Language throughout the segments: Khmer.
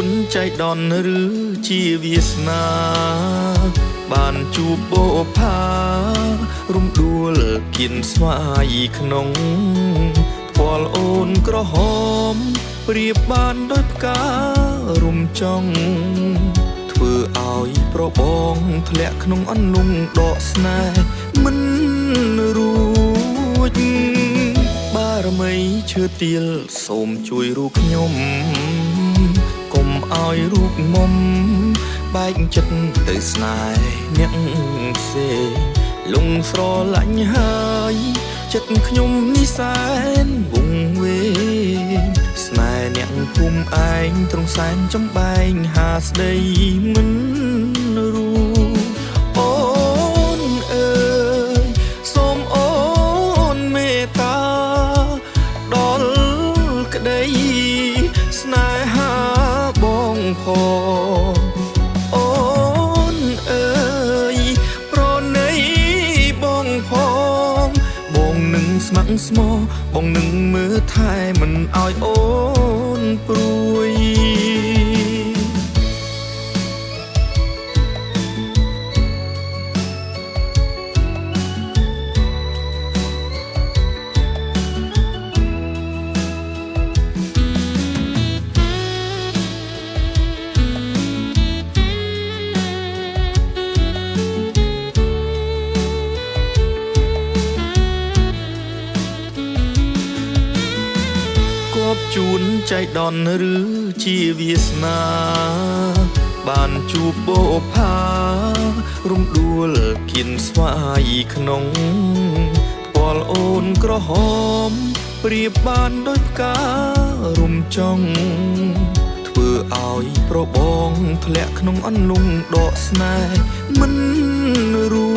นใจดอนหรือชีวิสนาบ้านจูบโบพารมดวลกินสวายขนงพอลโอนกระหอมเปรียบบ้านด้วยการุมจ้องเพื่อเอาโปรบองทะเลขนงอันลุงดอกสนายมันรู้บารมีเชื่อเตียลសូមជួយរូបខ្ញុំកុំឲ្យរូបមុំបែកចិត្តទៅស្នេហ៍អ្នកផ្សេងលងស្រឡាញ់ហើយចិត្តខ្ញុំនេះសែនវង្វេងស្នេហ៍អ្នកភូមិឯងត្រង់សែនចំបែងហាស្ដីមិនรู้អូនអើយសូមអូនមេត្តាដល់ក្ដីស្នេហាបងផងអូនអើយប្រណីបងផងបងនឹងស្ម័គ្រស្មោះបងនឹងមើលថែមិនឲ្យអូនព្រួយជួនใจดอนหรือชีวิสนาบ้านจูบโบพารมดวลกินสวายขนงปอลโอนกระหอมเปรียบบ้านด้วยการุมจ้องเพื่อเอาโปรบองทะเลขนงอันลุงดอกสนายมันรู้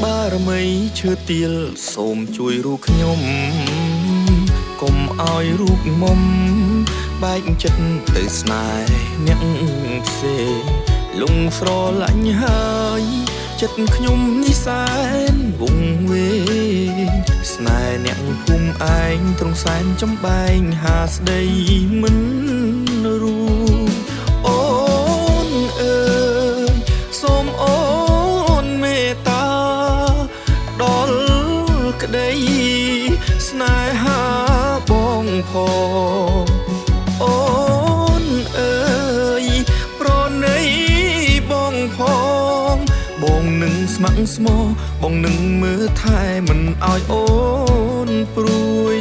บารมีเชื่อเตียลសូមជួយរូបខ្ញុំកុំឲ្យរូបមុំបែកចិត្តទៅស្នេហ៍អ្នកផ្សេងលងស្រឡាញ់ហើយចិត្តខ្ញុំនេះសែនវង្វេងស្នេហ៍អ្នកភូមិឯងត្រង់សែនចំបែងហាស្ដីមិនรู้អូនអើយសូមអូនមេត្តាដល់ក្ដីស្នេហាបងផងអូនអើយប្រណីបងផងបងនឹងស្ម័គ្រស្មោះបងនឹងមើលថែមិនឲ្យអូនព្រួយ